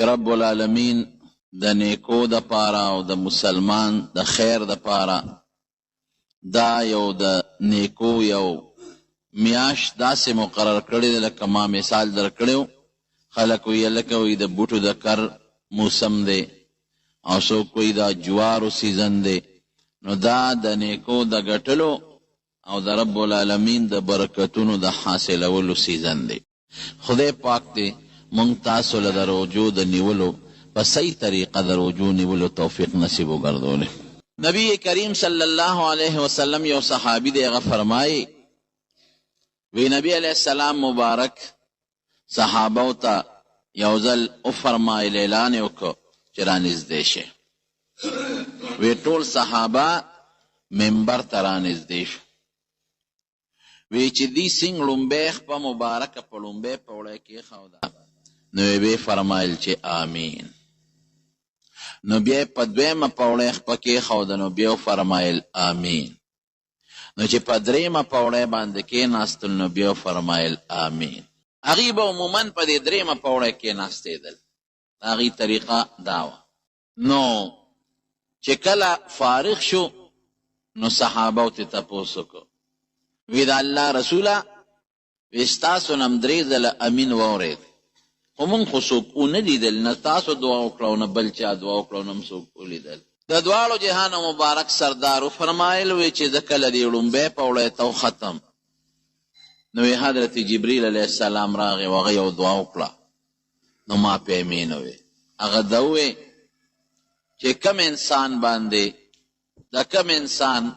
رب العالمین د نیکو د پاره او د مسلمان د خیر د پاره دا یو د نیکو یو میاش داسې مقرر کړی دی لکه ما مثال در کړی خلک وی لکه وی د بوټو د کر موسم دی او څوک وی دا جوارو سیزن دی. نو دا د نیکو د ګټلو او د رب العالمین د برکتونو د حاصلولو سیزن دی. خدای پاک دی مونږ تاسو له د روجو د نیولو په صحیح طریقه د روجو نیولو توفیق نصیب وګرځولی. نبی کریم صلی الله علیه وسلم یو صحابي دی هغه فرمایي وی نبی علیہ السلام مبارک صحابو ته یو ځل وفرمایل اعلان یې وکړو چې رانږدې شي. وی ټول صحابه منبر ته رانږدې شو. وی چې دی سنگ لومبی خپه مبارکه په لومبی پوړی کېښوده نو یې فرمایل چې آمین. نو بیا په دویمه پوړی خپه کېښوده نو بیا فرمایل آمین. نو چې په درېیمه پوړی باندې کېناستل نو بیا فرمایل آمین. هغوی به عموما په دې درېیمه پوړی کېناستېدل. د هغوی طریقه دا وه. نو چې کله فارغ شو نو صحابو ته تپوس وکړو وی د الله رسوله وی ستاسو نه م درې ځله امین واورېد خو مونږ خو څوک ونه لیدل نه تاسو دعا وکړه نه بل چا دعا وکړه نه م څوک ولیدل. د دواړو جهانو مبارک سردار وفرمایل وی چې زه کله دې لومبی پوړی ته وختم نو وی حضرت جبریل علیه السلام راغی و هغه یو دعا وکړه نو ما پې امین وی. هغه ده ووی چې کم انسان باندې د کم انسان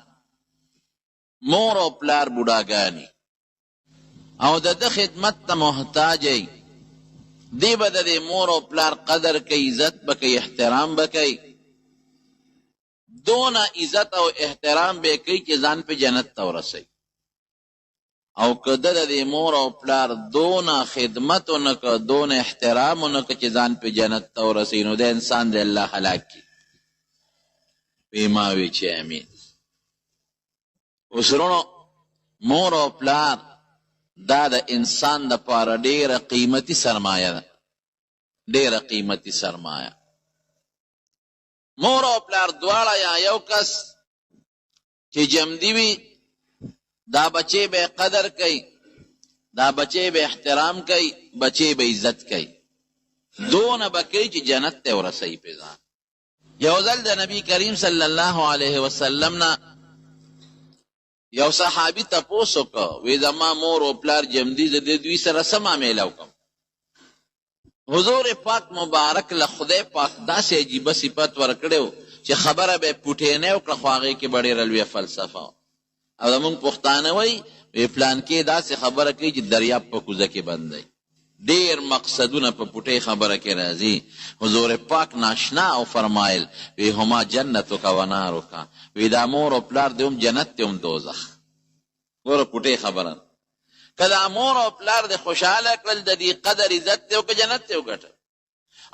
مور او پلار بوډاګانی او د ده خدمت ته محتاج ای دی به د دې مور او پلار قدر کوي عزت به کوي احترام به کوي دونه عزت او احترام به کوي چې ځان په جنت ته ورسوي. او که ده د دې مور او پلار دونه خدمت ونه که دونه احترام ونه که چې ځان په جنت ته ورسوي نو د انسان د الله هلاک کړي. وی ما وی چې امین. وسرونو مور او پلار دا د انسان د پاره ډیره قیمتي سرمایه ده. ډیره قیمتي سرمایه. مور او پلار دواړه یا یو کس چې جمدي وي دا بچی به قدر کوي دا بچی به احترام کوي بچی به عزت کوي دونه به کوي چې جنت ته ورسوي پې ځان. یو ځل د نبی کریم صلی الله علیه وسلم نه یو صحابي تپوس وکړه وی زما مور او پلار جمدي زه د دوی سره څه معامله وکړم. حضور پاک مبارک له خدای پاک داسې عجیبه صفت ورکړی و چې خبره به یې پوټینۍ وکړه خو هغې کې به ډېره لویه فلسفه وه. او زمونږ پښتانه وایي وی پلانکې داسې خبره کوي چې دریاب په کوزه کې بند دی. ډېر مقصدونه په پوټۍ خبره کې راځي. حضور پاک ناشنا او فرمایل وی هما جنتک و نارک وی دا مور او پلار دی هم جنت دی هم دوزخ. ګوره پوټۍ خبره که دا مور او پلار دی خوشحاله کړل د دې قدر عزت دی او که جنت دی وګټل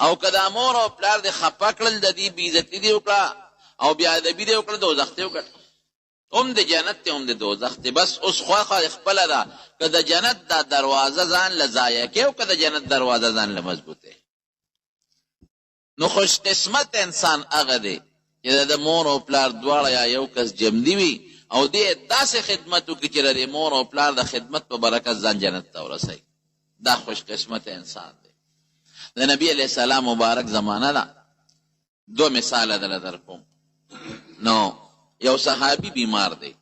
او که دا مور او پلار دی خفه کړل د دې بېعزتي دی وکړه او بېادبي دی وکړه دوزخ دی وګټل هم د جنت دی هم د دوزخ دی. بس اوس خواخوا خپله ده که د جنت دا دروازه ځان له ضایع کې او که د جنت دروازه ځان له مضبوطې. نو خوش قسمت انسان هغه دی چې د مور او پلار دواړه یا یو کس جمدي وي او دې داسې خدمت وکړي چې د مور او پلار د خدمت په برکت ځان جنت ته ورسوي. دا خوش قسمت انسان دی. د نبی علیه السلام مبارک زمانه ده. دو مثاله دله در کوم. نو یو صحابي بیمار دی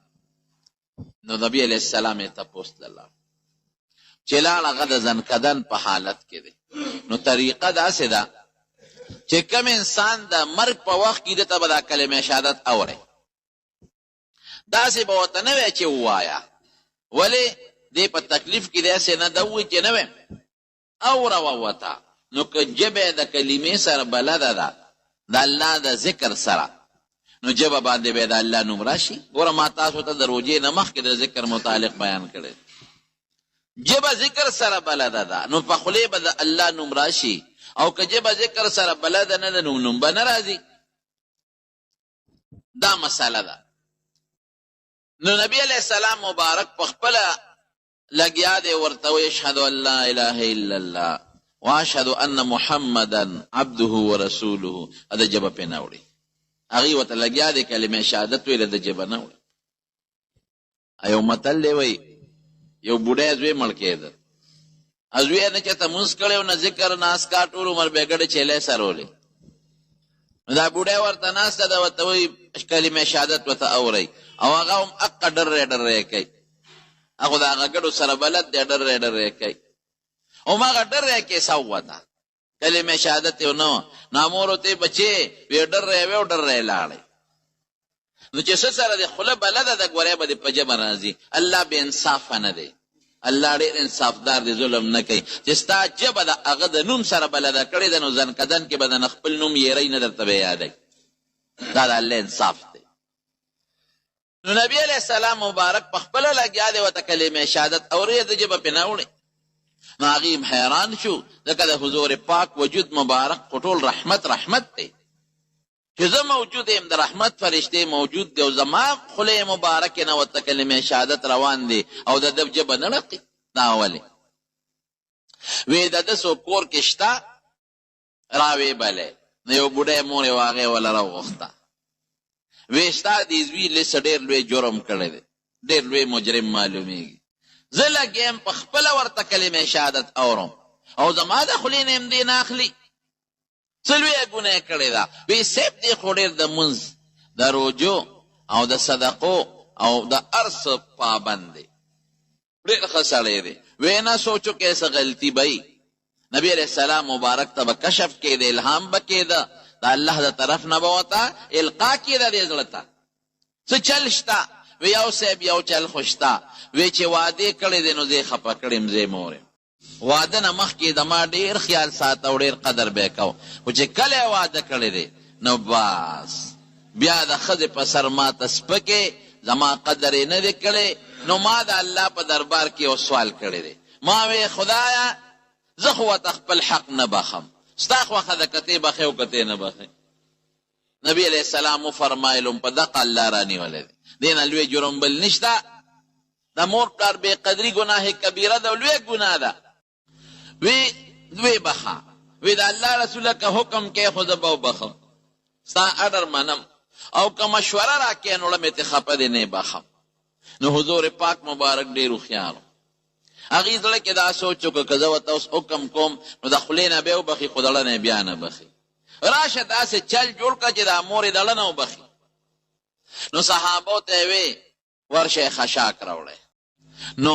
نو نبی علیه السلام یې تپوس تلله چې لاړ هغه د زنکدن په حالت کې دی. نو طریقه داسې ده چې کم انسان د مرګ په وخت کې ده ته به دا کلمه شهادت اورئ داسې به ورته نه وی چې ووایه ولې دې په تکلیف کې داسې نه ده ووایي چې نه وی اوره ووته. نو که ژبه د کلمې سره بلده ده د الله د ذکر سره نو ژبه باندې به د الله نوم راشي. ګوره ما تاسو ته د روژې نه مخکې د ذکر متعلق بیان کړی. ژبه ذکر سره بلده ده نو په خولې به د الله نوم راشي او که ژبه ذکر سره بلده نه ده نو نوم به نه راځي. دا مسله ده. نو نبی علیہ السلام مبارک په خپله لګیا دی ورته وایي اشهد ان لا اله الا الله واشهد ان محمدا عبده ورسوله دا جبه پې نه وړي هغې ورته لګیا دی کلمې شهادت ویله د جبه نه وړي یو متل دی وایي یو بوډی زوی مړ کېده زوی یې نه چېرته مونځ کړی نه ذکر نه اسکار ټول عمر بېګډې چیلې سرولې نو دا بوډی ورته ناسته ده ورته وایي کلمې شهادت ورته اورئ او هغه هم اقه ډرې ډرې کوي هغه د هغه ګډو سره بلد دی ډرې ډرې کوي هماغه ډرې کیسه ووته کلمې شهادت یې نه وه نو مور ورته بچې وی ډرې وې او ډرې لاړې نو چې څه سره د خوله بلده ده ګورې به دې په جبه راځي الله بې انصافه نه دی الله ډېر انصافدار دی ظلم نه کوي چې ستا جبه د هغه د نوم سره بلده کړې ده نو زنکدن کې به د خپل نوم یېری نه درته به یادوي دا د الله انصاف دی نو نبی علیه السلام مبارک په خپله لګیا دی ورته کلمې شهادت اورې د جبه پې نه وړې نو هغې هم حیران شو ځکه د حضور پاک وجود مبارک خو ټول رحمت دی چې زه موجود یم د رحمت فرشتې موجود دی او زما خولې مبارکې نه ورته کلمې شهادت روان دی او د ده جبه نه ړقي دا ولې وی د ده څوک کور کې شته راویې بلی نو یو بوډی مور یې و هغې وله راوغوښته وی ستا دې زوی لسه ډېر لوی جرم کړی دی ډېر لوی مجرم معلومیږي زه لګیم په خپله ورته کلمې شهادت اورم او زما د خولې نه هم دې نه اخلي څه لویه ګناه کړې ده وی صیب دې خو ډېر د مونځ د روجو او د صدقو او د هر څه پابند دی ډېر ښه سړی دی وی نه سوچو کې څه غلطي بی نبی علیہ السلام مبارک ته به کشف کېده الهام به کېده د الله د طرف نه به ورته القا کېده دې زړه ته څه چل شته وی یو صیب یو چل خو شته وی چې واده کړی دی نو زه یې خفه کړم زه یې مور یم واده نه مخکې د ما ډېر خیال ساته او ډېر قدر به یې کو خو چې کله یې واده کړی دی نو بس بیا د ښځې په سر ما ته سپکې زما قدر یې نه دی کړی نو ما د الله په دربار کې یو سوال کړی دی ما وی خدایه زه خو ورته خپل حق نه بخم ستا خوښه ده کتې بخې او کتې نه بخې نبی علیه السلام وفرمایلم په دقه الله رانیولی دی دې نه لوی جرم بل نشته د مور پلار بې قدري ګناه کبیره ده او لوی ګناه ده وی بخه وی د الله رسوله که حکم کې خو زه به وبخم ستا اډر منم او که مشوره راکې نو ړمې ته خفه دې نه بخم نو حضور پاک مبارک ډېر هوښیار هغې زړه کې دا سوچ وکړه که زه ورته اوس حکم کوم نو د خولې نه بیا وبخي خو د ړه نه بیا نه بخي راشه داسې چل جوړ کړه چې دا مور یې د ړه نه وبخي نو صحابو ته یې وی ورشه خشاک راوړی نو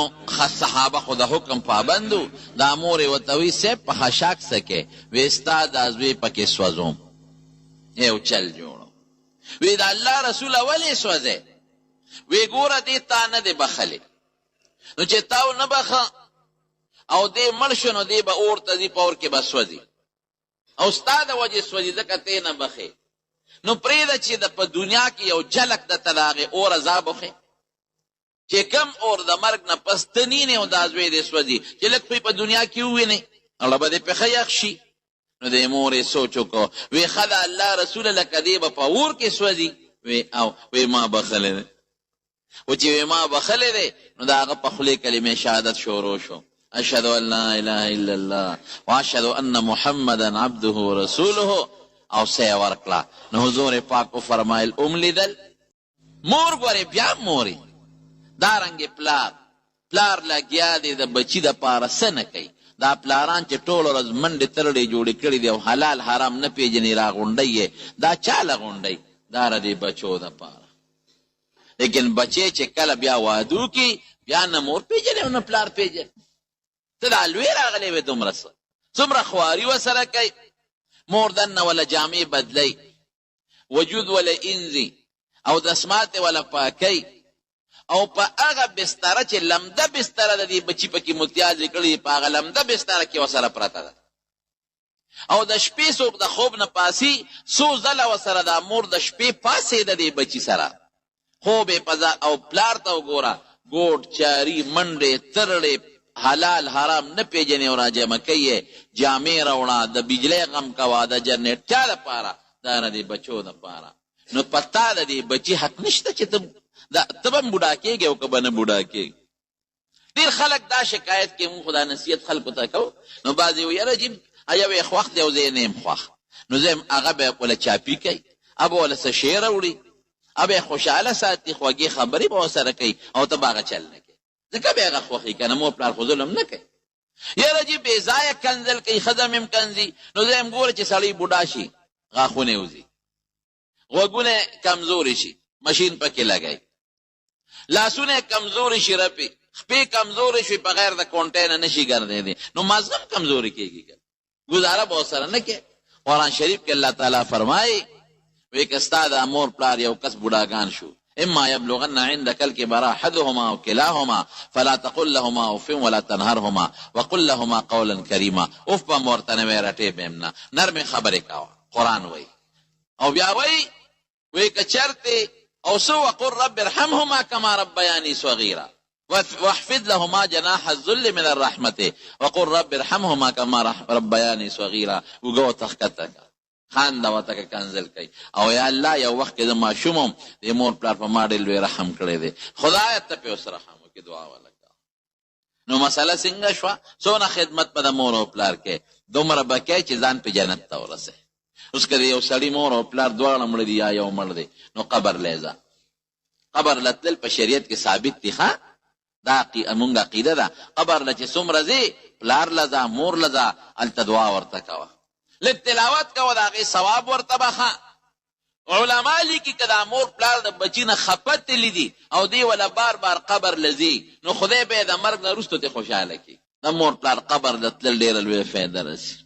صحابه خو د حکم پابندو دا مور یې ورته وی صیب په خشاک څه کې وی ستا دا زوی پکې سوځوم یو چل جوړو وی د الله رسوله ولې سوځې وی ګوره دې تا نه دی بخلی نو چې تاو نه بخه او دې مړ شو نو دې به اور ته ځي په اور کې به سوځي او ستا د وجې سوځي ځکه ته نه بخې نو پرېږده چې د په دنیا کې یو جلک درته د هغې اور عذاب وښې چې کم اور د مرګ نه پس ته نینې او دا زوی دې سوځي چې لږ پرې په دنیا کې ووینې اړه به دې پې ښه یخ شي نو دې مور یې سوچ وکړو وی ښه د الله رسوله لکه دې به په اور کې سوځي وی ما بخلی دی و چې وی ما بخلی دی نو د هغه په خولې کلمې شهادت شروع شو اشهد ان لا اله الا الله واشهد ان محمدا عبده ورسوله او سې ورکړه نو حضور پاک فرمایل لیدل مور ګورې بیا مورې دارنګې پلار لګیا دی د بچي دپاره څه نه کوي دا پلاران چې ټول ورځ منډې ترړې جوړې کړي دي او حلال حرام نه پېژني راغونډی یې دا چا لغونډی دا د بچو دپاره لیکن بچې چې کله بیا وادو کې بیا نه مور پېژني او نه پلار پېژني ته دا لوی راغلی وې دومره څومره خواري ورسره کوي مور دننه ولا جامې بدلی وجود ولا انځي او دسمات ولا پاکی او په هغه بستره چې لمده بستره د دې بچي پکې متیازې کړي په هغه لمده بستره کې ورسره پرته ده او د شپې څوک د خوب نه پاسي څو ځله ورسره دا مور د شپې پاسې د دې بچي سره خوب یې پزا او پلار ته وګوره ګوډ چاري منډې ترړې حلال حرام نه پیژنې او راجمع کوي جامې راوړه د بجلی غم کوه د جنریټ چا دپاره دا نه د بچو دپاره نو په تا د دې بچي حق نشته چې ته به هم بوډا کېږې او که به نه بوډا کېږي ډېر خلک دا شکایت کوي مونږ خو دا نصیحت خلکو ته کوو نو بعضې وایي یاره جي یو یې خوښ دی او زه یې نه یم خوښ نو زه هغه به وله چاپي کوي به وله څه شی راوړي به یې خوشحاله ساتي خوږې خبرې به ورسره کوي او ته به هغه چل نه کوي ځکه به یې هغه خوښي که نه مور پلار خو ظلم نه کوي یاره جي بې ځایه کنځل کوي ښځه مې هم کنځي نو زه یم ګوره چې سړی بوډا شي غاښونه یې وځي غوږونه کمزوري شي مشین پکې لګوي لاسونه کمزوري شي رپي خپې کمزوري شوي په غیر د کونټۍ نه نشي ګرځېدی نو مازغه هم کمزوري کېږي گزاره به ورسره نه کوي قرآن شریف کې الله تعالی فرمایي وایي که ستا د مور پلار یو کس بوډاګان شو اما یبلغن عندك الكبر احدهما او کلاهما فلا تقل لهما اف ولا تنهرهما وقل لهما قولا کریما اف به مو ورته نه وایې رټې به هم نه نرمې خبرې کوه قرآن وایي او بیا وایي که چرتې او څه وقل رب ارحمهما کما ربیاني صغیرا واحفظ لهما جناح الذل من الرحمة وقل رب ارحمهما كما ربياني صغيرا وګو تخکته خان دا وته کنزل کوي او یا الله یو وخت کې د ماشوم د مور پلار په ما ډېر لوی رحم کړی دی خدای ته په اوس رحم وکړي دعا ولکه نو مسله څنګه شوه څونه خدمت په د مور او پلار کې دومره به کوي چې ځان په جنت ته ورسوي اوس که د یو سړي مور او پلار دواړه مړه دي یا یو مړ دی نو قبر لیځه قبر لتل په شریعت کې ثابت دي ښه دا مونږ عقیده ده قبر له چې څومره ځې پلار لځه مور لځه هلته دعا ورته کوه لږ تلاوت کوه د هغې ثواب ورته بخه علما لیکي که دا مور پلار د بچي نه خفه تلي دي او دی وله بار بار قبر لځي نو خدای به یې د مرګ نه وروسته ترې خوشحاله کړي د مور پلار قبر له تلل ډېره لویه فایده رسي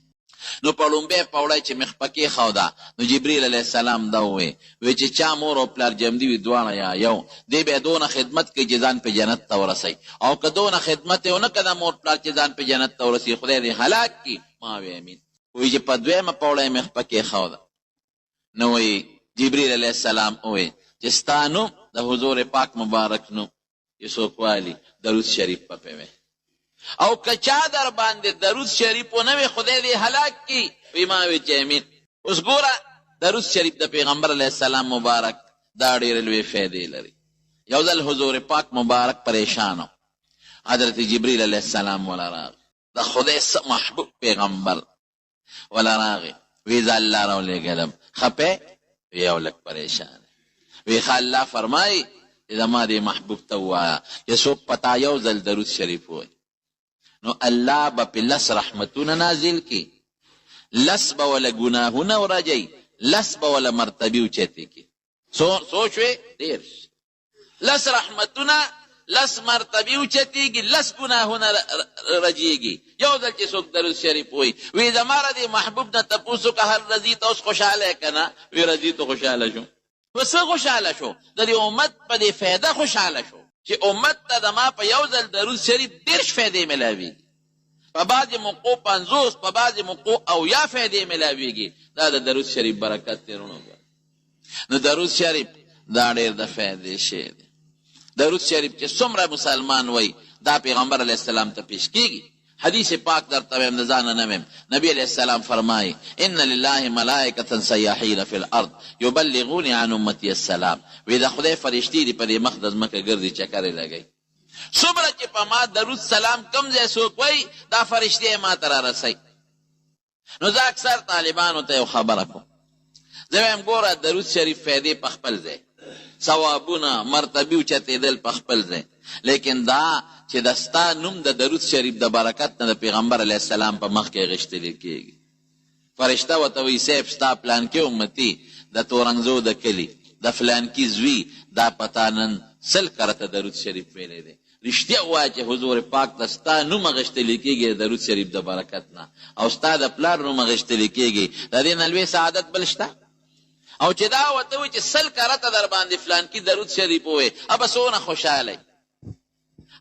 نو په لومبۍ پوړی چې مخ پکې ښوده نو جبریل علیه السلام دا ووی چې چا مور او پلار جمدي وي دواړه یا یو دی به دونه خدمت کوي چې ځان په جنت ته ورسوي او که دونه خدمت یې ونه کړه د مور پلار چې ځان په جنت ته ورسوي خدای دې هلاک کړي ما وی امین وایي چې په دویمه پوړی مخ پکې ښوده نو وایي جبریل علیه السلام ووی چې ستا نوم د حضور پاک مبارک نوم چې څوک والي درود شریف په پې او که چا در باندې درود شریف ونه وي خدای دې هلاک کړي وی ما وی چې امین اوس ګوره درود شریف د پیغمبر علیه السلام مبارک دا ډېرې لویې فایدې لري یو ځل حضور پاک مبارک پریشان و حضرت جبریل علیه السلام ولا راغی د خدای محبوب پیغمبر ولا راغی وی زه الله راولېږلم خپې یو لږ پریشان وی ښه الله فرمایي چې زما دې محبوب ته ووایه چې څوک پتا یو ځل درود شریف ووایي نو الله به په لس رحمتونه نازل کی لس به ولا ګناهونه ورجی لس به ولا مرتبه اوچتې کی سوچ وې ډېر لس رحمتونه لس مرتبه اوچتېږي لس ګناهونه رجیږي یو ځل چې څوک درود شریف وایي وی زما د محبوب نه تپوس وکړه هل رضیته اوس خوشحاله یې که نه وی رضیته خوشحاله شو په څه خوشحاله شو د دې امت په دې فایده خوشحاله شو چې امت ته د ما په یو ځل درود شریف 30 فایدې ملاویږي په بعضې موقعو 50 په بعضې موقعو 80 فایدې ملاویږي دا د درود شریف برکت دی نو درود شریف دا ډېر د فایدې شی دی درود شریف چې څومره مسلمان وایي دا پیغمبر علیه السلام ته پیش کیږي حدیث پاک درته ویم د ځانه نه ویم نبی علیه السلام فرمایي ان لله ملائکة سیاحین فی الارض یبلغون عن امتی السلام وی د خدای فرشتې دي په دې مخ د ځمکه ګرځي چکرې لګوي څومره چې په ما درود سلام کم ځای څوک وایي دا فرشتې ما ته رارسوي نو زه اکثر طالبانو ته یو خبره کوم زه وایم ګوره درود شریف فایدې په خپل ځای ثوابونه مرتبې اوچتېدل په خپل ځای لیکن دا چې د ستا نوم د درود شریف د برکت نه د پیغمبر علیه السلام په مخ کې غښتلی کېږي فرشته ورته وایي صاحب ستا پلانکي امتي د تورنګزو د کلي د فلانکي زوی دا پتا نن 100 کرته درود شریف ویلی دی رښتیا ووایه چې حضور پاک ته ستا نوم غښتلی کېږي د درود شریف د برکت نه او ستا د پلار نوم غښتلی کېږي د دې نه لوی سعادت بل شته او چې دا ورته وایي چې 100 کرته در باندې فلانکي درود شریف ووایي به څونه خوشحالی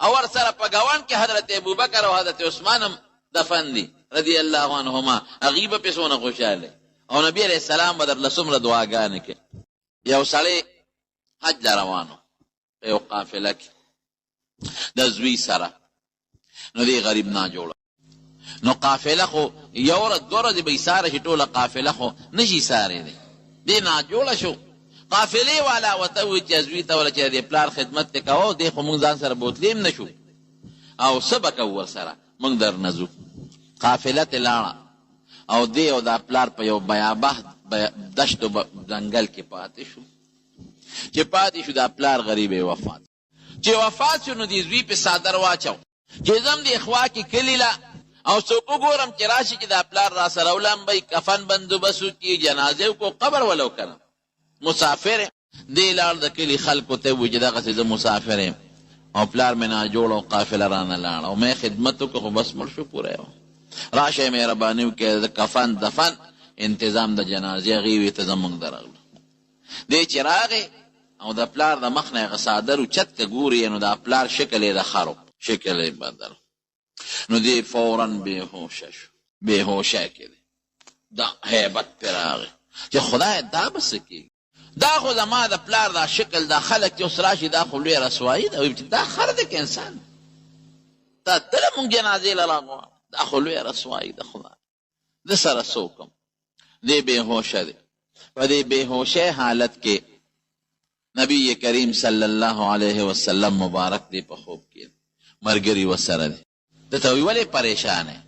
او ورسره په ګاونډ کې حضرت ابوبکر او حضرت عثمان هم دفن دي رضی الله عنهما هغوی به پې څونه خوشحالی او نبی علیه السلام به درله څومره دعاګانې کوي یو سړی حج له روانو په یو قافله کې د زوی سره نو دی غریب ناجوړه نو قافله خو یو ورځ 2 ورځې به یې ساره شي ټوله قافله خو نشي سارېدی دی ناجوړه شو قافلې والا ورته ووایي چې زوی ته وله چې د پلار خدمت دې کوه دی خو مونږ ځان سره بوتلې هم نه شو او سبکه ورسره موږ در نزو. قافله ته لاړه او دی او دا پلار په یو بیابه دشت و ځنګل کې پاتې شو. چې پاتې شو دا پلار غریب وفات. چې وفات شو نو دې زوی په څادر واچو چې زم دې خوا کې کلي له او څوک وګورم چې راشي چې دا پلار را سره ولمبئ کفن بندوبست وکړي جنازې وکړو قبر ولو کنه. مسافر دې لاړ د کلي خلکو ته ووایي چې دغسې زه مسافر یم او پلار مې ناجوړ او قافله رانه لاړه او مې خدمت وکړو خو بس مړ شو پوره یو. راشئ مهرباني وکړئ د کفن دفن انتظام د جنازې هغې ته زمونږ درغلو. دی چې راغی او د پلار د مخ نه یې هغه څادر اوچت که ګوري نو د پلار شکل یې د خرو شکل یې بدل. نو دی فوراً بېهوشه شو. بېهوشه کې دی دا هیبت پرې راغی چې خدای دا به څه کېږي. دا خو زما د پلار دا شکل دا خلک چې اوس راشي دا خو لویه رسوایي ده. وایي چې دا خر دی که انسان دا تله مونږ جنازې له راغواړو دا خو لویه رسوایي ده. خدای د سره څه وکړم. دی بېهوشه دی. په دې بېهوشۍ حالت کې نبی کریم صلی الله علیه وسلم مبارک دی په خوب کې ملګري ورسره دی. دته وی ولې پریشان یې؟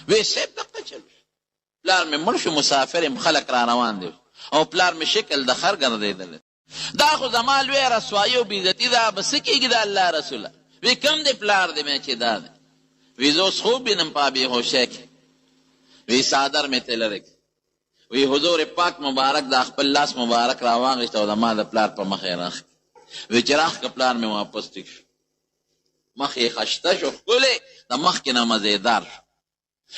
وی صاحب دقه چل پلار مې مړ شو مسافر یم خلک را روان دی او پلار مې شکل د خر ګرځېدلی. دا خو زما لویه رسوایي او بېعزتي ده به څه کېږي د الله رسوله. وی کم دی پلار دی مې چې دا دی. وی زه اوس خوب وینم په بېهوشۍ کې. وی څادر مې ته لرې وی حضور پاک مبارک دا خپل لاس مبارک را واغېست او زما د پلار په مخ یې راخ وی چې راخ که پلار مې واپس ټیک شو. مخ یې خشته شو ښکلې د مخکې نه مزېدار شو.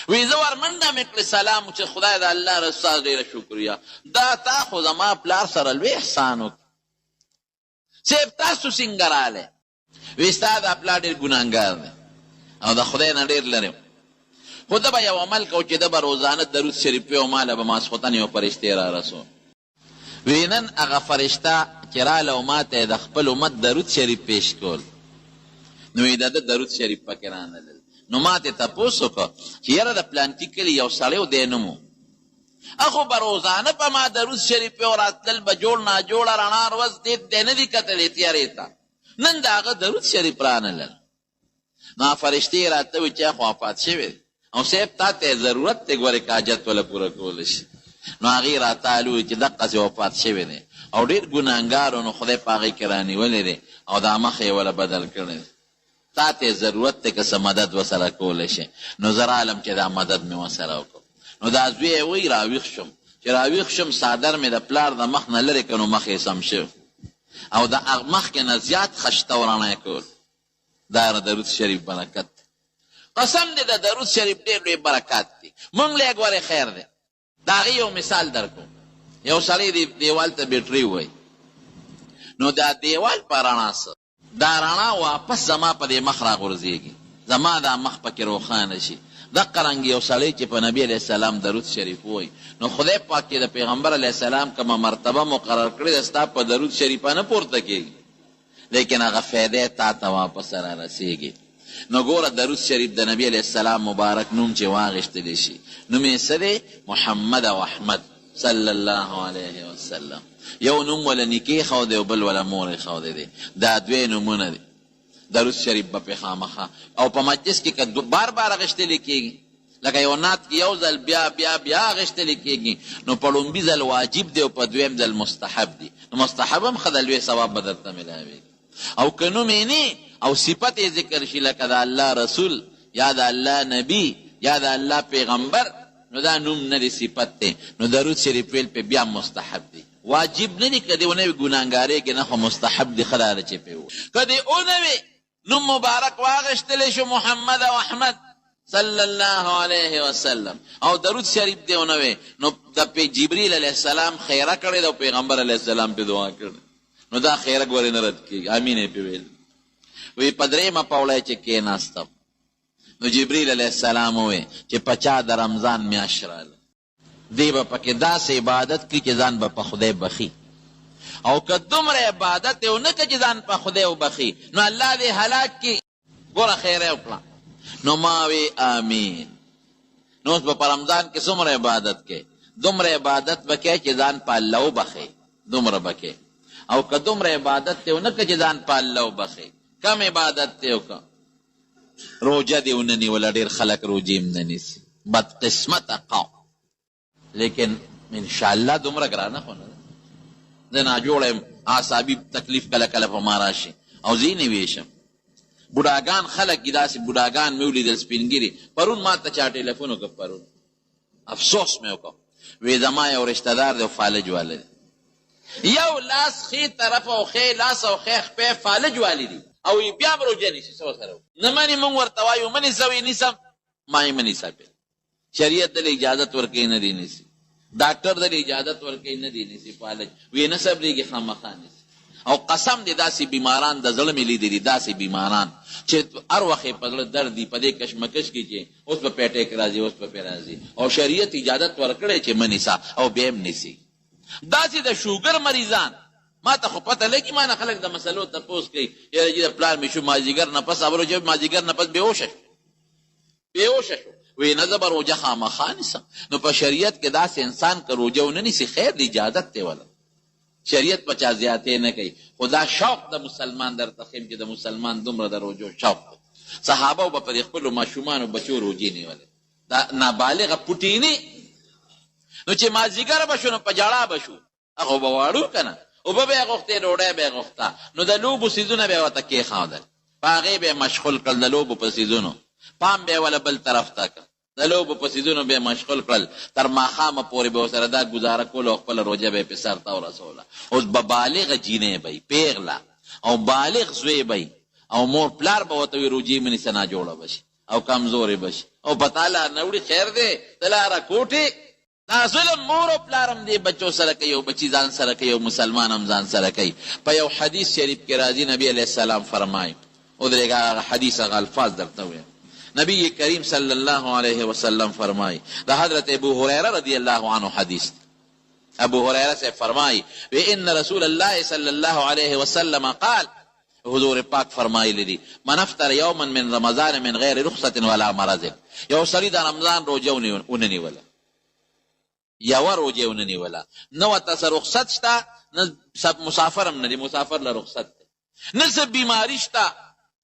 وی زه ورمنډه مې کړې سلام چې خدای د الله رسول ډېره شکریا دا تا خو زما پلار سره لوی احسان وکړ. صاحب تاسو څنګه رالی؟ وی ستا دا پلار ډېر ګناهګار دی او د خدای نه ډېر لرې خو ده به یو عمل کو چې ده به روزانه درود شریف وی او ماله به ماسخوتن یو فرشتې را رسول. وی نن هغه فرشته چې راله او ما ته یې د خپل امت درود شریف پیش کول نو وی د ده درود شریف پکې رانلل. نو ما ته تپوس وکړه چې یاره د پلانکي کلي یو سړی و دی نوم و اخو به روزانه په ما درود شریف یې راتلل به جوړ ناجوړه رڼا ورځ دی نه دي کتلی تیارې ته نن د هغه درود شریف رانلل. نو فرشتې یې راته وایي چې خو وفات شوی دی او صاحب تا ته ضرورت دی ګورې که حاجت وله پوره کولی شي. نو هغې راته وایي چې دقسې وفات شوی دی او ډېر ګناهګار نو خدای په هغې کې رانیولی دی او دا مخ یې وله بدل کړی دی. تا ته ضرورت دی که څه مدد ورسره کولی شي. نو زه رالم چې دا مدد مې ورسره وکړم. نو دا زوی یې وایي راویښ شم چې راویښ شم څادر مې د پلار د مخ نه لرې که نو مخ یې سم شو او د مخکې نه زیات خشته و رڼا یې کول. دا درود شریف برکت قسم دی د درود شریف ډېر لوی برکات دی. مونږ له ګورې خیر دی. د هغې یو مثال درکوم. یو سړی دیوال ته بیټرۍ ووایي نو دا دیوال په رڼا څه دا رڼا واپس زما په دې مخ راغورځېږي زما دا مخ پکې روښانه شي. دقه رنګ یو سړی چې په نبي علیه السلام درود شریف ووایي نو خدای پاک کې د پیغمبر علیه السلام کومه مرتبه مقرر کړې ده ستا په درود شریفه نه پورته کېږي لیکن هغه فایدې تا ته واپس را رسېږي. نو ګوره درود شریف د نبی علیه السلام مبارک نوم چې واغېښتلی شي نوم یې څه دی؟ محمد او احمد صلی الله علیه وسلم. یو نوم وله نیکې ښودی او بل وله مور یې ښودی دی. دا دوی نومونه دي. درود شریف به پې خامخا او په مجلس کې که بار بار اغېښتلی کېږي لکه یو نعت کې یو ځل بیا بیا بیا اغېښتلی کېږي نو په لومبي ځل واجب دی او په دویم ځل مستحب دی. نو مستحب هم ښه د لوی ثواب به درته میلاویږي. او که نوم یې نه او صفت یې ذکر شي لکه د الله رسول یا د الله نبی یا د الله پیغمبر نو دا نوم نه دی صفت دی. نو درود شریف ویل پې بیا مستحب دی واجب نه دی. که دې ونه وي ګناهګارېږي نه خو مستحب دی ښه دا ده چې پې و. که دې ونه وي نوم مبارک واغېښتلی شو محمد او احمد صلی الله علیه وسلم او درود شریف دی ونه وي نو د جبریل علیه السلام خیره کړې ده او پیغمبر علیه السلام پې دعا کړې نو دا خیره ګورې نه رد کېږي. امین یې پې ویل. وی په درېیمه پوړی چې کېناستم نو جبریل علیه السلام ووی چې په چا د رمضان میاشت راله دی به پکې داسې عبادت کړي چې ځان به په خدای بخي او که دومره عبادت یې ونه کړه چې ځان په خدای وبخي نو الله دې هلاک کړي. ګوره خیره وکړه. نو ما وی آمین. نو اوس به په رمضان کې څومره عبادت کوې دومره عبادت به کوې چې ځان په الله وبخې دومره به کوې او که دومره عبادت یې ونه کړه چې ځان په الله وبخې کم عبادت ته وکړه روجه دې ونه نیوله، ډېر خلک روجې هم نه نیسي، بدقسمته قوم. لیکن انشاءالله دومره ګرانه خو نه ده. زه ناجوړه یم، اعصابي تکلیف کله کله په ما راشي او زه یې نه ویشم. بوډاګان خلک دي، داسې بوډاګان مې ولیدل سپینګیري. پرون ما ته چا ټلیفون وکړ، پرون افسوس مې وکړ، وی زما یو رشته دار دی او فالج والی دی، یو لاس ښي طرف او ښی لاس او ښی خپې فالج والی دي او بیا هم روژه نیسي. څه ورسره نه مني، موږ ورته وایو مه نیسه، وی نیسم، ما یې مه نیسه. شریعت دله اجازت ورکوي نه دی نیسي، ډاکټر دله اجازت ورکوي نه دی نیسي فالج، وی نه صبرېږي خامخا نیسي. او قسم دی داسې بیماران د زړه مې لیدلي، داسې بیماران چې هر وخت یې په زړه درد دي، په دې کشمکش کې چې اوس په پیټیک راځي، اوس په پې راځي، او شریعت اجازت ورکړی چې مه نیسه او بیا هم نیسي. داسې د شوګر مریضان، ما ته خو پته لګي، ما نه خلک د مسلو تپوس کوي، یاره جي د پلار مې شو مازدیګر نه پس ابرو چې مازدیګر نه پس بېهوشه شو، وی نه زه به روژه خامخا نیسم. نو په شریعت کې داسې انسان که روژه ونه نیسي خیر د اجازت دی وله، شریعت په چا زیاتې نه کوي. خو دا شوق د مسلمان درته ښیم چې د مسلمان دومره د روژو شوق دی. صحابه به په خپلو ماشومانو بچو روژې نیولې، دا نابالغه پوټینې. نو چې مازدیګر به شو نو په جړا به شو، هغه به واړو که نه، اوبه به یې غوښتې، ډوډۍ به یې غوښته، نو د لوبو څیزونه به یې ورته کېښودل، په هغې به یې مشغول کړل، د لوبو په څیزونو پام به یې وله بل طرف ته کړ، د لوبو په څیزونو به یې مشغول کړل، تر ماښامه پورې به ورسره دا ګزاره کوله او خپله روژه به یې پې سر ته ورسوله. اوس به بالغه جینۍ به یي، پیغله او بالغ زوی به یي، او مور پلار به ورته وي روژې مې نیسه، ناجوړه به شي او کمزورې به شي، او په تا لار نه وړي، خیر دی ته لاره کوټې. دا ظلم مور او پلار هم دې بچو سره کوي، او بچي ځان سره کوي، او مسلمان هم ځان سره کوي. په یو حدیث شریف کې راځي، نبی علیه السلام فرمایي، ودرېږه هغه حدیث هغه الفاظ درته ویم. نبی کریم صلی اللہ علیہ وسلم فرمائی، دا حضرت ابو حریرہ رضی اللہ عنہ حدیث، ابو حریرہ سے فرمائی ان رسول اللہ صلی اللہ علیہ وسلم قال، حضور پاک فرمائی لدی، من افطر یوما من رمضان من غیر رخصت ولا مرض، یو سړي د رمضان روژه ونیوله، یوه روژه ونیوله، نه ورته څه رخصت شته، نه مسافر هم نه دی، مسافر له رخصت دی، نه څه بیماري شته،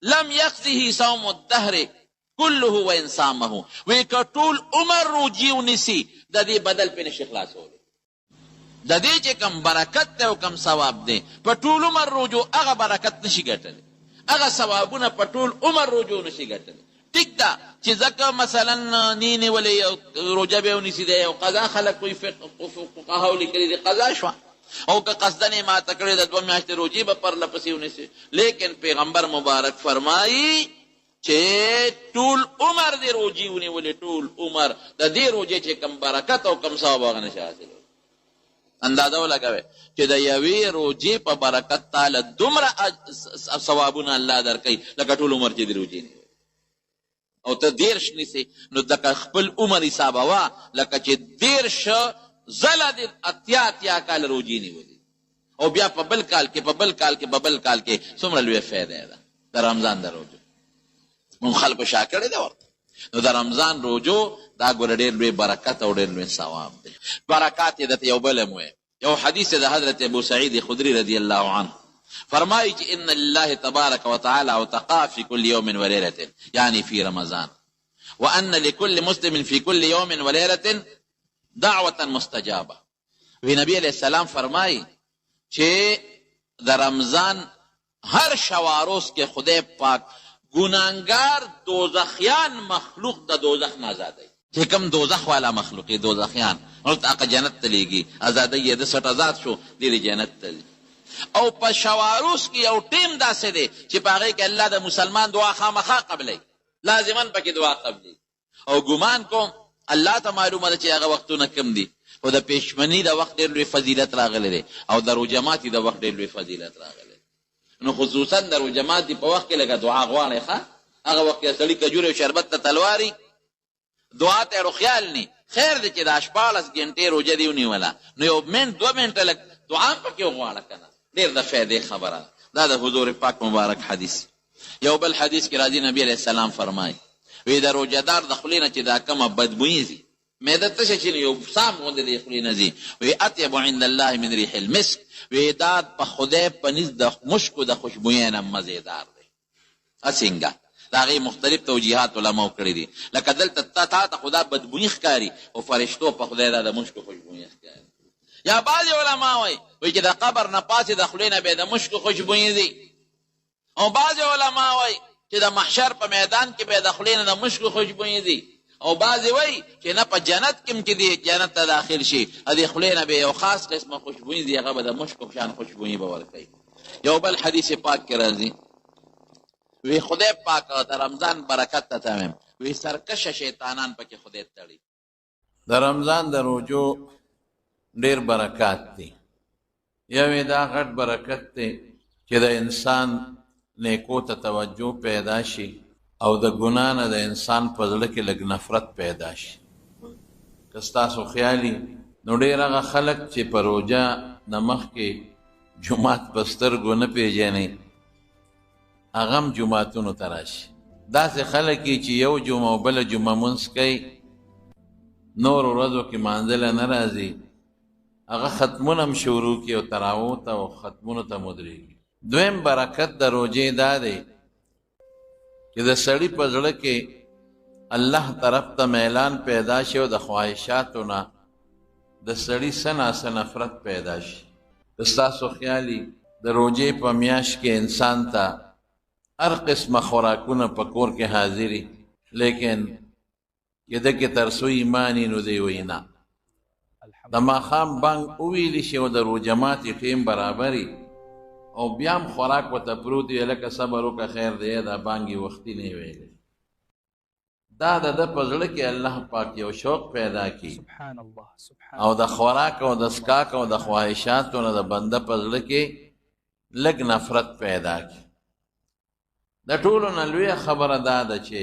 لم یقضه صوم الدهر کله و انسامه، وی که ټول عمر روجی ونیسي د دې بدل پې نشي خلاصولی، د دې چې کم برکت دی او کم ثواب دی، په ټول عمر روجو هغه برکت نشي ګټلی، هغه ثوابونه په ټول عمر روجو نشي ګټلی. ټیک ده چې ځکه مثلا نی نیولې روجه به ونیسي دی، او قضا خلک وایي فقهاو لیکلي دی قضا شوه، او که قصدن یې ماته کړې د 2 میاشتې روجې به پرله پسې ونیسي. لیکن پیغمبر مبارک فرمایي چې ټول عمر دې روجې ونیولې، ټول عمر د دې روجې چې کم برکت او کم ثواب هغه نشي حاصلولی. اندازه ولګوئ چې د یوې روجې په برکت تعالی دومره ثوابونه الله درکوي لکه ټول عمر چې دې روجې نیولې، او ته 10 نیسې نو دکه خپل عمر حسابوه لکه چې 10 ځله دې 80 کاله روجې نیولې، او بیا په بل کال کې څومره لویه فایده ده د رمضان د روجو. مونږ خلکو شا کړې ده ورته. نو د رمضان روجو دا ګوره ډېر لوی برکت او ډېر لوی ثواب دی. برکات یې درته یو بل هم ویم، یو حدیث د حضرت ابو سعید خدری رضی الله عنه فرمایي چې ان لله تبارک وتعالى عتقاء في كل يوم وليلة، يعني في رمضان، وان لكل مسلم في كل يوم وليلة دعوة مستجابة. وی نبی علیہ السلام فرمایي چې د رمضان هر شواروز کې خدای پاک گناهګار دوزخیان مخلوق د دوزخ نه آزادوي، چې کوم دوزخ والا مخلوق یې دوزخیان ورته هغه جنت ته لیږي، ازادۍ یې د 60 آزاد شو دی جنت ته ځي. او په شواروز کې یو ټیم داسې دی چې په هغې کې الله د مسلمان دعا خامخا قبلوي، لازما پکې دعا قبلوي، او ګمان کوم الله ته معلومه ده چې هغه وختونه کم دي، خو د پېشمني د وخت ډېر لوی فضیلت راغلی دی، او د روژه ماتي د وخت ډېر لوی فضیلت راغلی. نو خصوصا د روژه ماتي په وخت کې لکه دعا غواړئ، ښه هغه وخت کې سړي کجورې او شربت ته تلواري دعا ته یې خیال نی، خیر دی چې د 14 ګنټې روژه دې ونیوله، نو یو منټ 2 منټه لږ دعا هم پکې وغواړه که نه، ډېر د فایدې خبره. دا د حضور پاک مبارک حدیث. یو بل حدیث کې راځي، نبی علیه السلام فرمایي وی د روژهدار د خولې نه چې دا کومه بدبویي ځي، معده تشه چې یو سام غوندې د خولې نه ځي، وی اطیب عند الله من ریح المسک، وی دا په خدای په نزد د مشکو د خوشبویۍ نه مزېدار دی. څنګه د هغې مختلف توجیحات علماو کړي دي. لکه دلته تا ته خو دا بدبویي ښکاري او فرشتو په خدای دا د مشکو خوشبویي ښکاري. یا بعضې علما وایي چې د قبر نه پاسې د خولې نه بیا د مشکو خوشبویي دي، او بعضې علما وایي چې د محشر په میدان کې بیا د خولې نه د مشکو خوشبویي دي، او بعضې وایي چې نه په جنت کې هم چې دی جنت ته داخل شي د دې خولې نه بیا یو خاص قسمه خوشبویي دي، هغه به د مشکو په شان خوشبویي به ورکوي. یو بل حدیث پاک کې راځي وی خدای پاک د رمضان برکت ته تمام وی سرکشه شیطانان پکې خدای تړي. د رمضان د روجو ډیر برکات دي. یو دا غټ برکت دی چې د انسان نیکو ته توجه پیدا شي او د ګناه نه د انسان په زړه کې لږ نفرت پیدا شي. که ستاسو خیالي نو ډېر هغه خلک چې په روژه نه مخکې جومات په سترګو نه پېژني هغه هم جوماتونو ته راشي. داسې خلک چې یو جمعه او بله جمعه مونځ کوي، نور ورځو کې مانځله نه راځي، هغه ختمونه هم شروع کړي او تراویحو ته او ختمونو ته مدرېږي. دویم برکت د روژې دا دی چې د سړي په زړه کې الله طرف ته میلان پیدا شي او د خواهشاتو نه د سړي څه ناڅه نفرت پیدا شي. که ستاسو خیالي د روژې په میاشت کې انسان ته هر قسمه خوراکونه په کور کې حاضري، لیکن که ده کې تر څو ایماني نو دی وایي نه. د ماښام بانګ وویلی شي او د روژه ماتې ټیم برابري او بیا هم خوراک ورته پروت وي، لکه صبر وکړه خیر دی دا بانګ یې وختي نه ویلی. دا د ده په زړه کې الله پاک یو شوق پیدا کړي او د خوراک او د څښاک او د خواهشاتو نه د بنده په زړه کې لږ نفرت پیدا کړي. د ټولو نه لویه خبره دا ده چې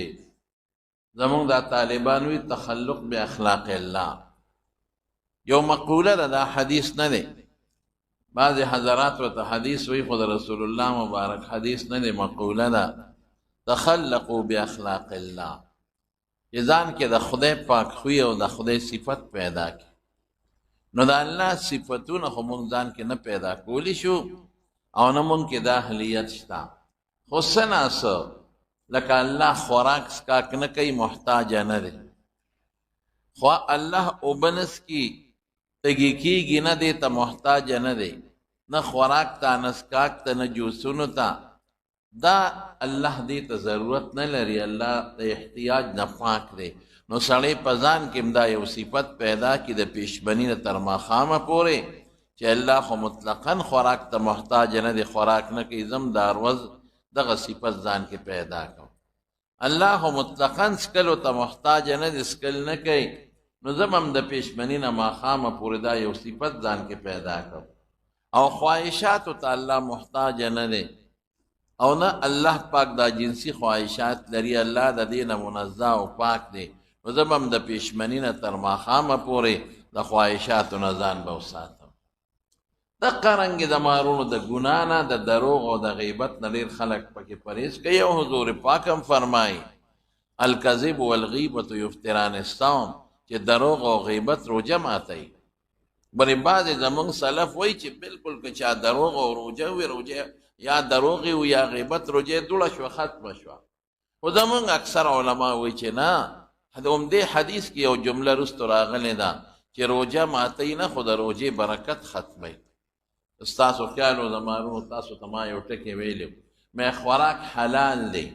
زمونږ دا طالبان وي تخلق باخلاق الله. یو مقوله ده، دا حدیث نه دی، بعضې حضرات ورته حدیث وی خو د رسول الله مبارک حدیث نه دی، مقوله ده تخلقوا باخلاق الله. چې ځان کې د خدای پاک خوی او د خدای صفت پیدا کړي. نو د الله صفتونه خو مونږ ځان کې نه پیدا کولی شو او نه مونږ کې د اهلیت شته، خو څه ناڅه لکه الله خوراک څښاک نه کوي، محتاجه نه دی. خو الله اوبه نه څښي، تږي کېږي نه، دی ته محتاجه نه دی، نه خوراک ته نه څښاک ته نه جوسونو ته. دا الله دې ته ضرورت نه لري، الله د احتیاج نه پاک دی. نو سړی په ځان کې دا یو صفت پیدا کړي د پیشبني نه تر ماښامه پورې چې الله خو مطلقاً خوراک ته محتاج نه دی، خوراک نه کوي، زم دا ورځ دغه صفت ځان کې پیدا کړم. الله خو مطلقاً څکلو ته محتاج نه دی، څکل نه کوي، نو زم هم د پیشبني نه ماښامه پورې دا یو صفت ځان کې پیدا کړم. او خواهشاتو ته الله محتاج نه دی او نه الله پاک دا جنسی خواهشات لري، الله د دې نه منزه او پاک دی. نو زه به هم د پیشمني نه تر ماښامه پورې د خواهشاتو نه ځان به وساتم. دقه رنګې د مارونو د ګناه نه، د دروغ او د غیبت نه ډېر خلک پکې پرهیز کوي. او حضور پاک هم فرمایي الکذب والغیبة یفتران الصوم، چې دروغ او غیبت روژه ماتوي. بلې بعضې زمونږ سلف وایي چې بلکل که چا دروغ او روژه وي، روژه یا دروغ و یا غیبت روژه دوړه شوه ختمه شوه. خو زمونږ اکثر علما وایي چې نه، د همدې حدیث کې یو جمله رستو راغلې ده چې روژه ماتوي نه، خو د روژې برکت ختموي. ستاسو خیال و زمانو تاسو ته ما یو ټکې ویلی، مې خوراک حلال دی،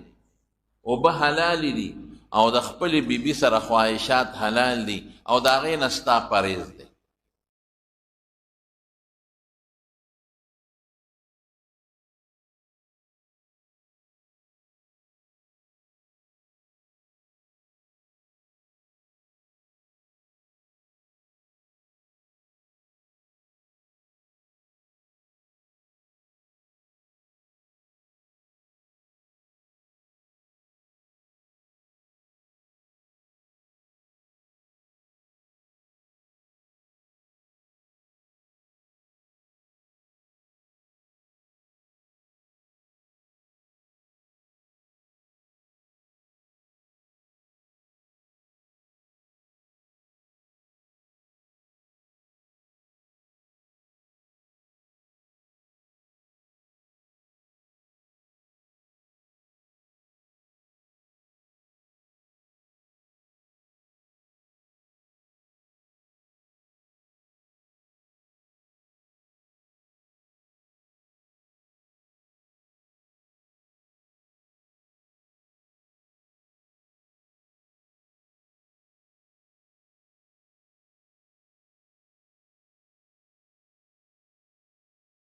اوبه حلالې دي، او د خپلې بیبي سره خواهشات حلال دي، او د هغې نه ستا پرهیز دی.